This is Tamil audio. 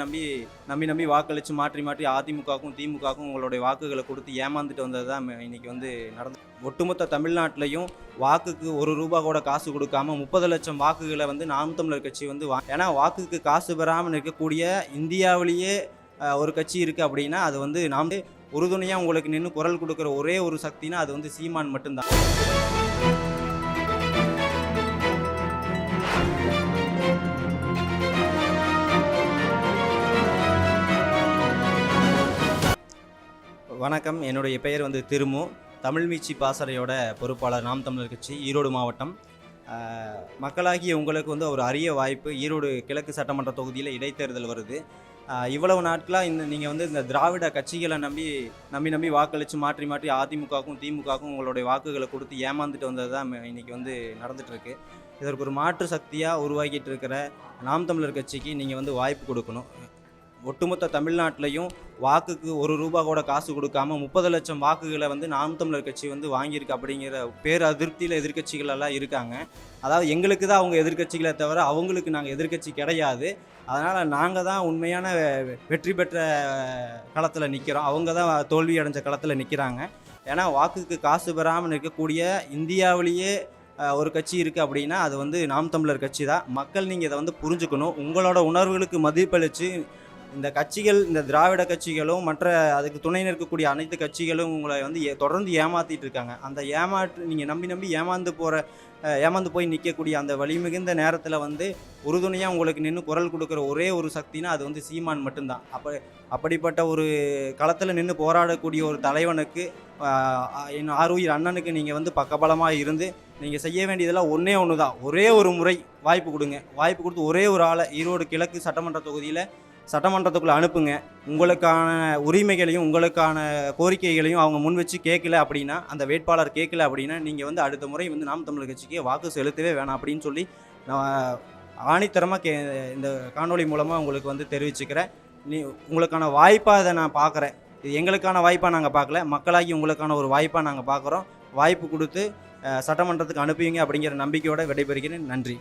நம்பி நம்பி நம்பி வாக்களித்து மாற்றி மாற்றி அதிமுகவுக்கும் திமுகவுக்கும் உங்களுடைய வாக்குகளை கொடுத்து ஏமாந்துட்டு வந்தது தான் இன்னைக்கு வந்து நடந்து. ஒட்டுமொத்த தமிழ்நாட்டிலையும் வாக்குக்கு ₹1 கூட காசு கொடுக்காம 30 லட்சம் வாக்குகளை வந்து நாம் தமிழர் கட்சி வந்து ஏன்னா வாக்குக்கு காசு பெறாமல் இருக்கக்கூடிய இந்தியாவிலேயே ஒரு கட்சி இருக்குது அப்படின்னா அது வந்து நாம் உறுதுணையாக உங்களுக்கு நின்று குரல் கொடுக்குற ஒரே ஒரு சக்தினா அது வந்து சீமான் மட்டும்தான். வணக்கம், என்னுடைய பெயர் வந்து திருமு. தமிழ் மீட்சி பாசறையோட பொறுப்பாளர், நாம் தமிழர் கட்சி, ஈரோடு மாவட்டம். மக்களாகிய உங்களுக்கு வந்து ஒரு அரிய வாய்ப்பு. ஈரோடு கிழக்கு சட்டமன்ற தொகுதியில் இடைத்தேர்தல் வருது. இவ்வளவு நாட்களாக நீங்கள் வந்து இந்த திராவிட கட்சிகளை நம்பி வாக்களித்து மாற்றி மாற்றி அதிமுகவுக்கும் திமுகவுக்கும் உங்களுடைய வாக்குகளை கொடுத்து ஏமாந்துட்டு வந்தது தான் இன்றைக்கி வந்து நடந்துகிட்ருக்கு. இதற்கு ஒரு மாற்று சக்தியாக உருவாக்கிட்டு இருக்கிற நாம் தமிழர் கட்சிக்கு நீங்கள் வந்து வாய்ப்பு கொடுக்கணும். ஒட்டுமொத்த தமிழ்நாட்டிலையும் வாக்குக்கு ₹1 கூட காசு கொடுக்காம 30 லட்சம் வாக்குகளை வந்து நாம் தமிழர் கட்சி வந்து வாங்கியிருக்கு அப்படிங்கிற பேர் அதிருப்தியில் எதிர்க்கட்சிகள் எல்லாம் இருக்காங்க. அதாவது எங்களுக்கு தான் அவங்க எதிர்க்கட்சிகளை தவிர அவங்களுக்கு நாங்கள் எதிர்க்கட்சி கிடையாது. அதனால் நாங்கள் தான் உண்மையான வெற்றி பெற்ற களத்தில் நிற்கிறோம். அவங்க தான் தோல்வி அடைஞ்ச களத்தில் நிற்கிறாங்க. ஏன்னா வாக்குக்கு காசு பெறாமல் இருக்கக்கூடிய இந்தியாவிலேயே ஒரு கட்சி இருக்குது அப்படின்னா அது வந்து நாம் தமிழர் கட்சி தான். மக்கள் நீங்கள் இதை வந்து புரிஞ்சுக்கணும். உங்களோட உணர்வுகளுக்கு மதிப்பளித்து இந்த கட்சிகள், இந்த திராவிட கட்சிகளும் மற்ற அதுக்கு துணை நிற்கக்கூடிய அனைத்து கட்சிகளும் உங்களை வந்து தொடர்ந்து ஏமாற்றிட்டு இருக்காங்க. அந்த நீங்கள் நம்பி ஏமாந்து போய் நிற்கக்கூடிய அந்த வலிமிகுந்த நேரத்தில் வந்து உறுதுணையாக உங்களுக்கு நின்று குரல் கொடுக்குற ஒரே ஒரு சக்தினா அது வந்து சீமான் மட்டும்தான். அப்படிப்பட்ட ஒரு களத்தில் நின்று போராடக்கூடிய ஒரு தலைவனுக்கு, என் ஆருயிர் அண்ணனுக்கு நீங்கள் வந்து பக்கபலமாக இருந்து நீங்கள் செய்ய வேண்டியதெல்லாம் ஒன்று தான். ஒரே ஒரு முறை வாய்ப்பு கொடுங்க. வாய்ப்பு கொடுத்து ஒரே ஒரு ஆளை ஈரோடு கிழக்கு சட்டமன்ற தொகுதியில் சட்டமன்றத்துக்குள்ளே அனுப்புங்க. உங்களுக்கான உரிமைகளையும் உங்களுக்கான கோரிக்கைகளையும் அவங்க முன் வச்சு கேட்கல அப்படின்னா, அந்த வேட்பாளர் கேட்கல அப்படின்னா நீங்கள் வந்து அடுத்த முறை வந்து நாம் தமிழர் கட்சிக்கு வாக்கு செலுத்தவே வேணாம் அப்படின்னு சொல்லி நான் ஆணித்தரமாக இந்த காணொளி மூலமாக உங்களுக்கு வந்து தெரிவிச்சுக்கிறேன். உங்களுக்கான வாய்ப்பாக இதை நான் பார்க்குறேன். இது எங்களுக்கான வாய்ப்பாக நாங்கள் பார்க்கல, மக்களாகி உங்களுக்கான ஒரு வாய்ப்பாக நாங்கள் பார்க்குறோம். வாய்ப்பு கொடுத்து சட்டமன்றத்துக்கு அனுப்புவீங்க அப்படிங்கிற நம்பிக்கையோடு விடைபெறுகிறேன். நன்றி.